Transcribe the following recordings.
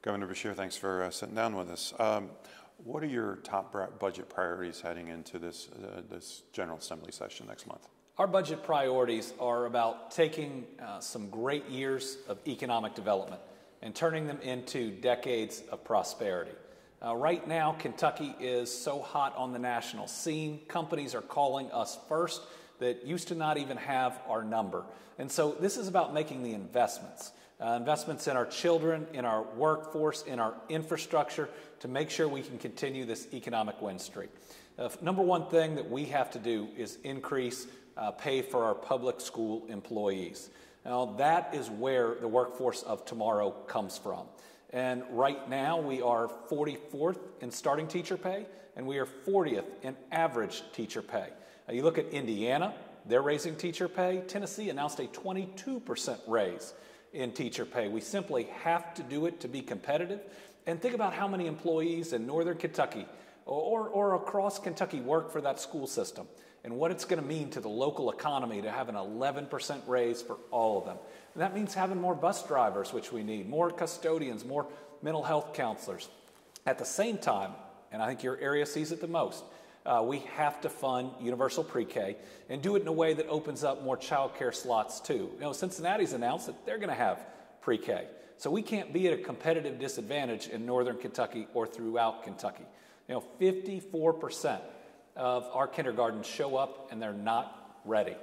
Governor Beshear, thanks for sitting down with us. What are your top budget priorities heading into this General Assembly session next month? Our budget priorities are about taking some great years of economic development and turning them into decades of prosperity. Right now, Kentucky is so hot on the national scene. Companies are calling us first that used to not even have our number. And so this is about making the investments. Investments in our children, in our workforce, in our infrastructure to make sure we can continue this economic win streak. Number one thing that we have to do is increase pay for our public school employees. Now, that is where the workforce of tomorrow comes from. And right now, we are 44th in starting teacher pay, and we are 40th in average teacher pay. You look at Indiana, they're raising teacher pay. Tennessee announced a 22% raise in teacher pay. We simply have to do it to be competitive. And think about how many employees in northern Kentucky or across Kentucky work for that school system and what it's going to mean to the local economy to have an 11% raise for all of them. And that means having more bus drivers, which we need, more custodians, more mental health counselors. At the same time, and I think your area sees it the most, we have to fund universal pre-K and do it in a way that opens up more child care slots too. You know, Cincinnati's announced that they're going to have pre-K. So we can't be at a competitive disadvantage in northern Kentucky or throughout Kentucky. You know, 54% of our kindergartens show up and they're not ready.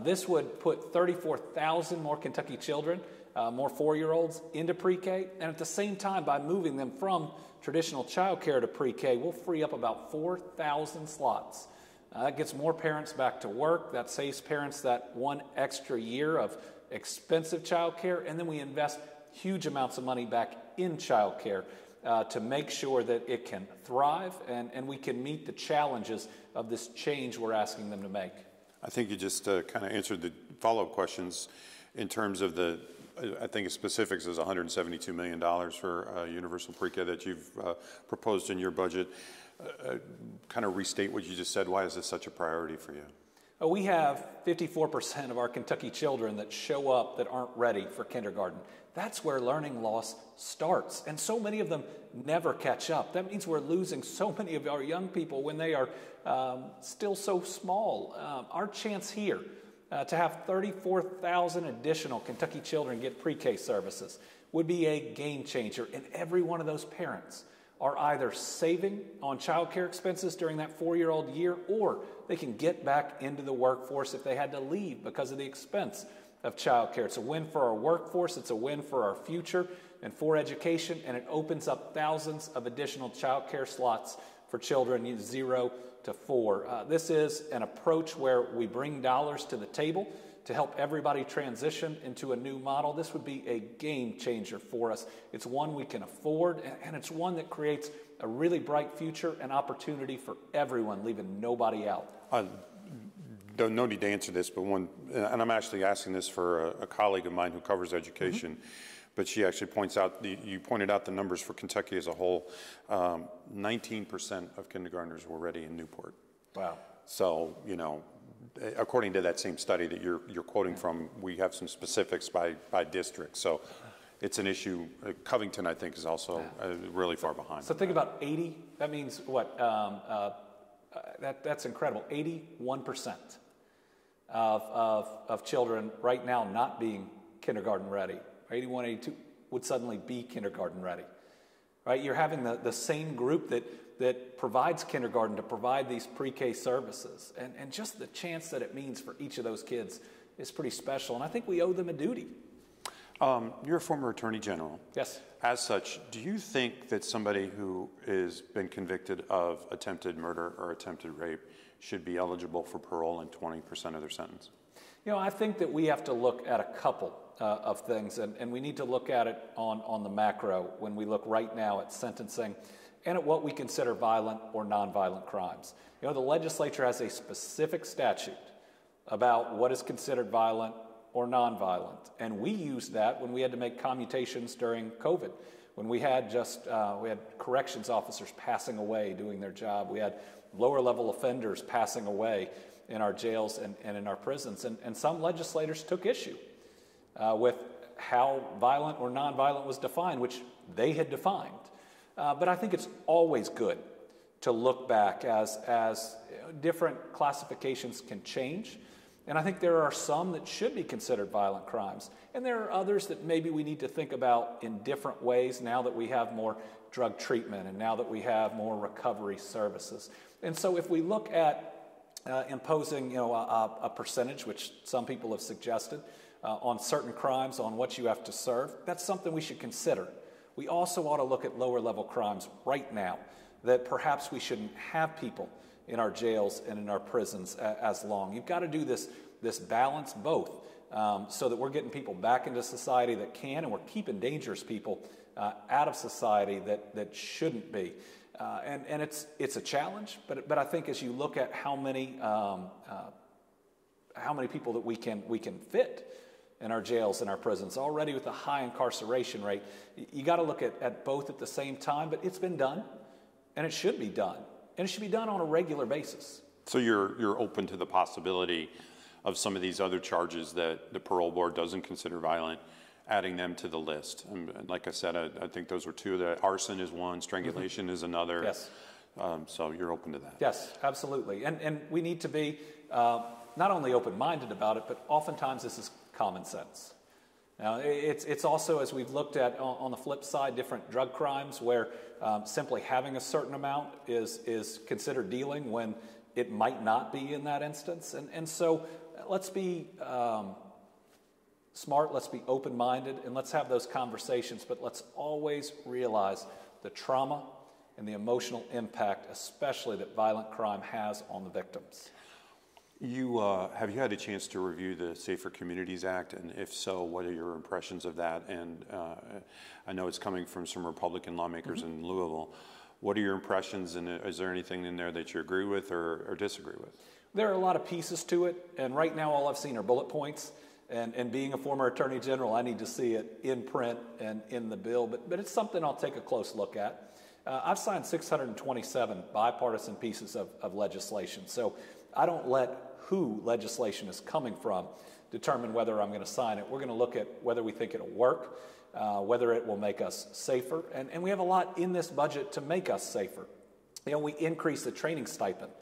This would put 34,000 more Kentucky children, more 4-year-olds, into pre-K, and at the same time, by moving them from traditional child care to pre-K, we'll free up about 4,000 slots. That gets more parents back to work. That saves parents that one extra year of expensive child care, and then we invest huge amounts of money back in child care to make sure that it can thrive and we can meet the challenges of this change we're asking them to make. I think you just kind of answered the follow-up questions in terms of the, I think specifics is $172 million for universal pre-K that you've proposed in your budget. Kind of restate what you just said. Why is this such a priority for you? We have 54% of our Kentucky children that show up that aren't ready for kindergarten. That's where learning loss starts, and so many of them never catch up. That means we're losing so many of our young people when they are still so small. Our chance here to have 34,000 additional Kentucky children get pre-K services would be a game changer, and every one of those parents are either saving on child care expenses during that 4-year-old year, or they can get back into the workforce if they had to leave because of the expense of child care. It's a win for our workforce, it's a win for our future and for education, and it opens up thousands of additional child care slots for children 0 to 4. This is an approach where we bring dollars to the table to help everybody transition into a new model. This would be a game changer for us. It's one we can afford, and it's one that creates a really bright future and opportunity for everyone, leaving nobody out. Don't no need to answer this, but and I'm actually asking this for a colleague of mine who covers education, but she actually points out, you pointed out the numbers for Kentucky as a whole. 19% of kindergartners were ready in Newport. Wow. So, you know, according to that same study that you're quoting from, we have some specifics by district. So it's an issue. Covington, I think, is also really far behind. So think about 80, that means what? That's incredible. 81% of children right now not being kindergarten ready, 81, 82, would suddenly be kindergarten ready. Right? You're having the same group that provides kindergarten to provide these pre-K services. And just the chance that it means for each of those kids is pretty special. And I think we owe them a duty. You're a former attorney general. Yes. As such, do you think that somebody who has been convicted of attempted murder or attempted rape should be eligible for parole in 20% of their sentence? You know, I think that we have to look at a couple of things, and we need to look at it on the macro when we look right now at sentencing and at what we consider violent or nonviolent crimes. You know, the legislature has a specific statute about what is considered violent or nonviolent, and we used that when we had to make commutations during COVID, when we had we had corrections officers passing away doing their job, we had lower level offenders passing away in our jails and in our prisons, and some legislators took issue with how violent or nonviolent was defined, which they had defined. But I think it's always good to look back as different classifications can change. And I think there are some that should be considered violent crimes. And there are others that maybe we need to think about in different ways now that we have more drug treatment and now that we have more recovery services. And so if we look at imposing a percentage, which some people have suggested, on certain crimes, on what you have to serve, that's something we should consider. We also ought to look at lower level crimes right now, that perhaps we shouldn't have people in our jails and in our prisons as long. You've got to do this balance both, so that we're getting people back into society that can, and we're keeping dangerous people out of society that shouldn't be. And it's a challenge, but I think as you look at how many people that we can fit in our jails and our prisons, already with a high incarceration rate, you got to look at both at the same time. But it's been done, and it should be done, and it should be done on a regular basis. So you're open to the possibility of some of these other charges that the parole board doesn't consider violent, adding them to the list. And like I said, I think those were two. Arson is one, strangulation is another. Yes. So you're open to that. Yes, absolutely. And we need to be not only open-minded about it, but oftentimes this is common sense. Now, it's also, as we've looked at on the flip side, different drug crimes where simply having a certain amount is considered dealing when it might not be in that instance. And so let's be smart, let's be open-minded, and let's have those conversations, but let's always realize the trauma and the emotional impact, especially that violent crime has on the victims. Have you had a chance to review the Safer Communities Act, and if so, what are your impressions of that? And I know it's coming from some Republican lawmakers in Louisville. What are your impressions, and is there anything in there that you agree with or disagree with? There are a lot of pieces to it, and right now all I've seen are bullet points. And being a former Attorney General, I need to see it in print and in the bill, but it's something I'll take a close look at. I've signed 627 bipartisan pieces of legislation, so I don't let who legislation is coming from determine whether I'm going to sign it. We're going to look at whether we think it'll work, whether it will make us safer, and we have a lot in this budget to make us safer. We increase the training stipend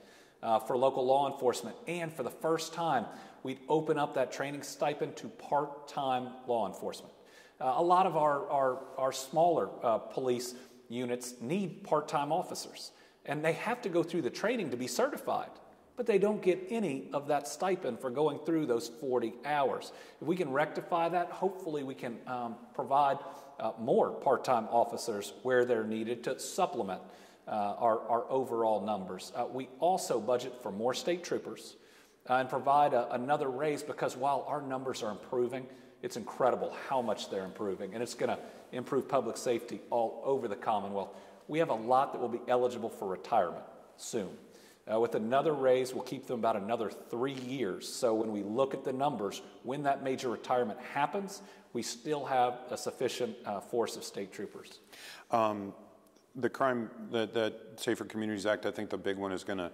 for local law enforcement, and for the first time, we'd open up that training stipend to part-time law enforcement. A lot of our smaller police units need part-time officers, and they have to go through the training to be certified, but they don't get any of that stipend for going through those 40 hours. If we can rectify that, hopefully we can provide more part-time officers where they're needed to supplement our overall numbers. We also budget for more state troopers and provide another raise, because while our numbers are improving, it's incredible how much they're improving, and it's going to improve public safety all over the Commonwealth. We have a lot that will be eligible for retirement soon. With another raise, we'll keep them about another 3 years. So when we look at the numbers, when that major retirement happens, we still have a sufficient force of state troopers. The crime, that Safer Communities Act, I think the big one is going to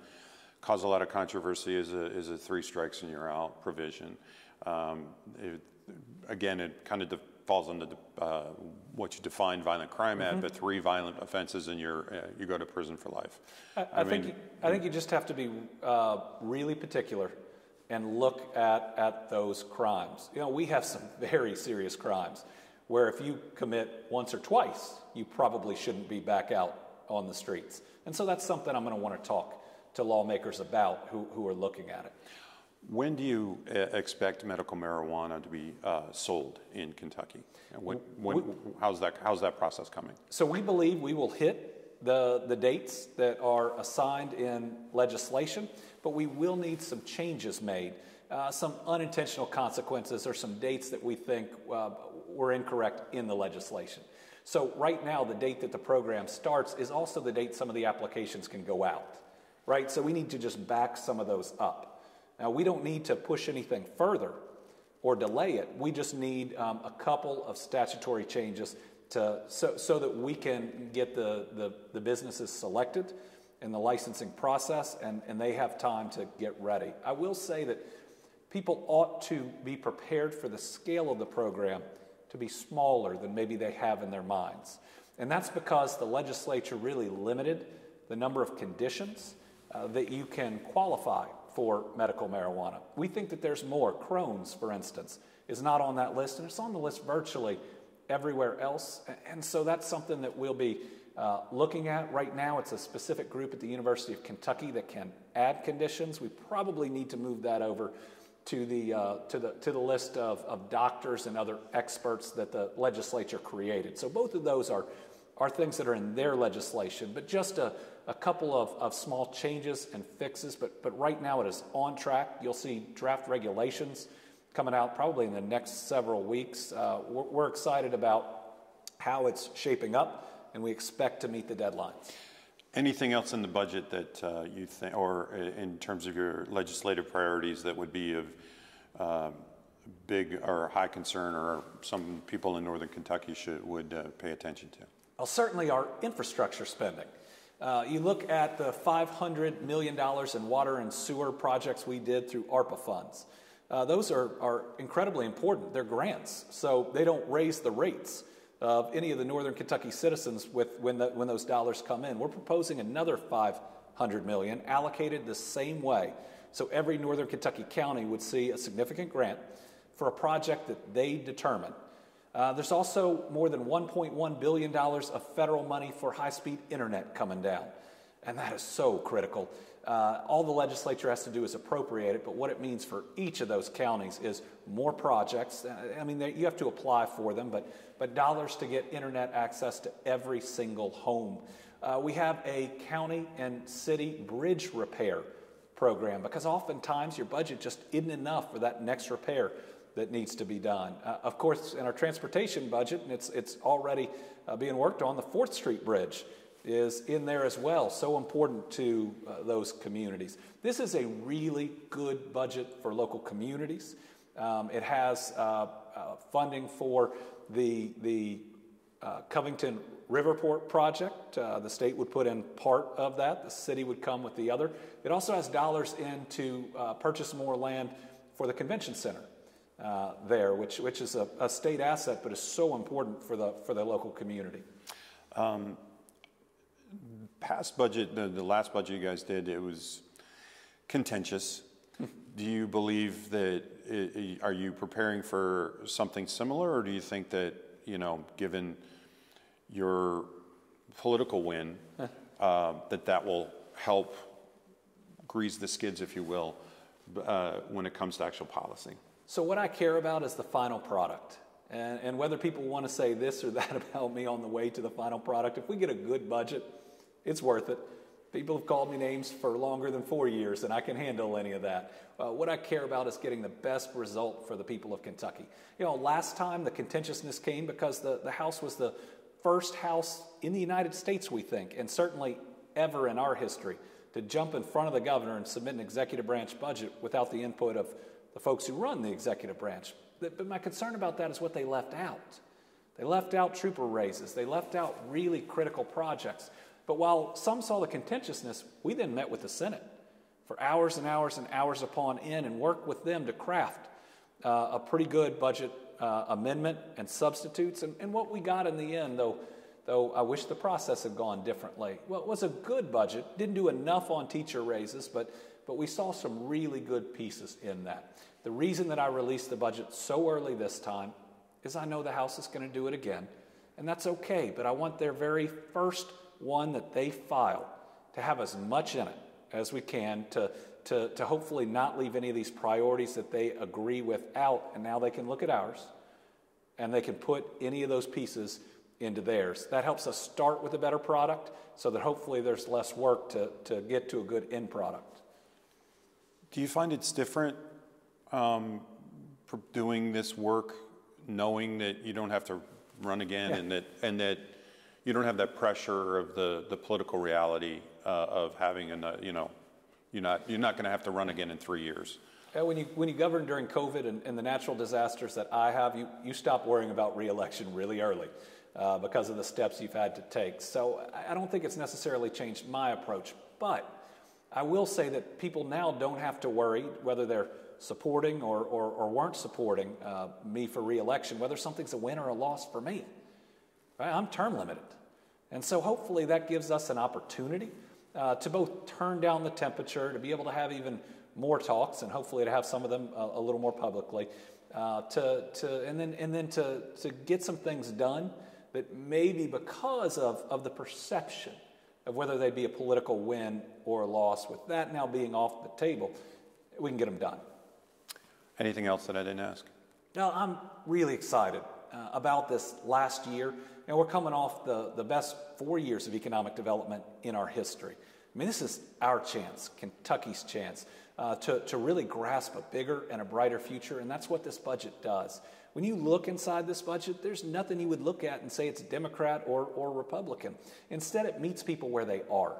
cause a lot of controversy is a 3 strikes and you're out provision. Again, it kind of falls under what you define violent crime at, but 3 violent offenses and you go to prison for life. I think you just have to be really particular and look at those crimes. We have some very serious crimes where if you commit once or twice, you probably shouldn't be back out on the streets. And so that's something I'm going to want to talk to lawmakers about who are looking at it. When do you expect medical marijuana to be sold in Kentucky? How's that process coming? So we believe we will hit the dates that are assigned in legislation, but we will need some changes made, some unintentional consequences, or some dates that we think were incorrect in the legislation. So right now, the date that the program starts is also the date some of the applications can go out, right? So we need to just back some of those up. Now, we don't need to push anything further or delay it. We just need a couple of statutory changes so that we can get the businesses selected in the licensing process, and they have time to get ready. I will say that people ought to be prepared for the scale of the program to be smaller than maybe they have in their minds. And that's because the legislature really limited the number of conditions that you can qualify for medical marijuana. We think that there's more. Crohn's, for instance, is not on that list, and it's on the list virtually everywhere else. And so that's something that we'll be looking at. Right now, it's a specific group at the University of Kentucky that can add conditions. We probably need to move that over to the list of doctors and other experts that the legislature created. So both of those are things that are in their legislation, but just a couple of small changes and fixes. But right now it is on track. You'll see draft regulations coming out probably in the next several weeks. We're excited about how it's shaping up, and we expect to meet the deadlines. Anything else in the budget that you think, or in terms of your legislative priorities, that would be of big or high concern, or some people in northern Kentucky would pay attention to? Well, certainly our infrastructure spending. You look at the $500 million in water and sewer projects we did through ARPA funds. Those are incredibly important. They're grants, so they don't raise the rates of any of the northern Kentucky citizens when those dollars come in. We're proposing another $500 million allocated the same way, so every northern Kentucky county would see a significant grant for a project that they determine. There's also more than $1.1 billion of federal money for high-speed internet coming down, and that is so critical. All the legislature has to do is appropriate it, but what it means for each of those counties is more projects. I mean, you have to apply for them, but dollars to get internet access to every single home. We have a county and city bridge repair program, because oftentimes your budget just isn't enough for that next repair that needs to be done. Of course, in our transportation budget, and it's already being worked on, the 4th Street Bridge is in there as well, so important to those communities. This is a really good budget for local communities. It has funding for the Covington Riverport project. The state would put in part of that. The city would come with the other. It also has dollars in to purchase more land for the convention center there, which is a state asset, but is so important for the local community. Past budget, the last budget you guys did, it was contentious. Do you believe that, are you preparing for something similar, or do you think that, given your political win, that will help grease the skids, if you will, when it comes to actual policy? So what I care about is the final product. And whether people want to say this or that about me on the way to the final product, if we get a good budget, it's worth it. People have called me names for longer than 4 years, and I can handle any of that. What I care about is getting the best result for the people of Kentucky. Last time the contentiousness came because the House was the first House in the United States, we think, and certainly ever in our history, to jump in front of the governor and submit an executive branch budget without the input of the folks who run the executive branch. But my concern about that is what they left out. They left out trooper raises. They left out really critical projects. But while some saw the contentiousness, we then met with the Senate for hours and hours and hours upon end and worked with them to craft a pretty good budget amendment and substitutes. And what we got in the end, though I wish the process had gone differently, well, it was a good budget. Didn't do enough on teacher raises, but we saw some really good pieces in that. The reason that I released the budget so early this time is I know the House is going to do it again, and that's okay, but I want their very first one that they file to have as much in it as we can to hopefully not leave any of these priorities that they agree with out, and now they can look at ours and they can put any of those pieces into theirs. That helps us start with a better product so that hopefully there's less work to get to a good end product. Do you find it's different doing this work knowing that you don't have to run again, Yeah. and that you don't have that pressure of the political reality of having you're not going to have to run again in 3 years? When you govern during COVID and the natural disasters that I have, you stop worrying about re-election really early because of the steps you've had to take. So I don't think it's necessarily changed my approach, but I will say that people now don't have to worry whether they're supporting or weren't supporting me for re-election, whether something's a win or a loss for me. Right? I'm term limited. And so hopefully that gives us an opportunity to both turn down the temperature, to be able to have even more talks, and hopefully to have some of them a little more publicly, and then to get some things done that maybe because of the perception of whether they'd be a political win or a loss, with that now being off the table, we can get them done. Anything else that I didn't ask? Now, I'm really excited about this last year. We're coming off the best 4 years of economic development in our history. I mean, this is our chance, Kentucky's chance, to really grasp a bigger and a brighter future, and that's what this budget does. When you look inside this budget, there's nothing you would look at and say it's Democrat or Republican. Instead, it meets people where they are.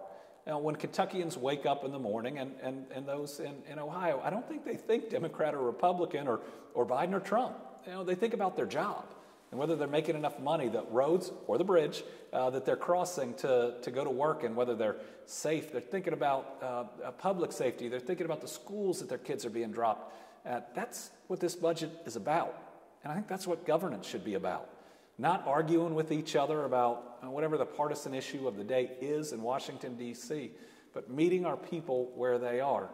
Now, when Kentuckians wake up in the morning, and those in Ohio, I don't think they think Democrat or Republican or Biden or Trump. They think about their job and whether they're making enough money, the roads or the bridge that they're crossing to go to work, and whether they're safe. They're thinking about public safety. They're thinking about the schools that their kids are being dropped at. That's what this budget is about. And I think that's what governance should be about. Not arguing with each other about whatever the partisan issue of the day is in Washington, D.C., but meeting our people where they are.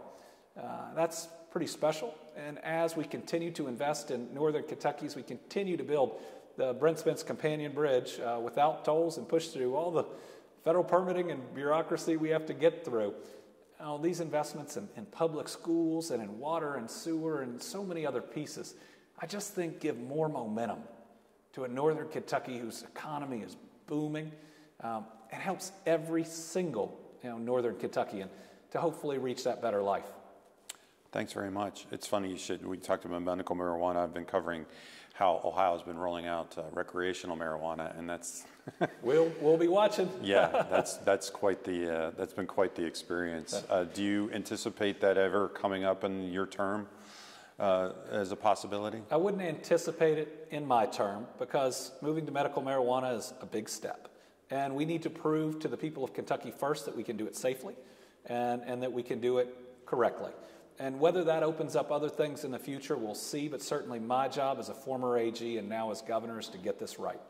That's pretty special. And as we continue to invest in northern Kentucky, as we continue to build the Brent Spence Companion Bridge without tolls and push through all the federal permitting and bureaucracy we have to get through, these investments in public schools and in water and sewer and so many other pieces, I just think give more momentum to a northern Kentucky whose economy is booming. It helps every single northern Kentuckian to hopefully reach that better life. Thanks very much. It's funny we talked about medical marijuana. I've been covering how Ohio's been rolling out recreational marijuana, and that's we'll be watching. Yeah, that's quite the that's been quite the experience. Do you anticipate that ever coming up in your term as a possibility? I wouldn't anticipate it in my term, because moving to medical marijuana is a big step, and we need to prove to the people of Kentucky first that we can do it safely, and that we can do it correctly. And whether that opens up other things in the future, we'll see, but certainly my job as a former AG and now as governor is to get this right.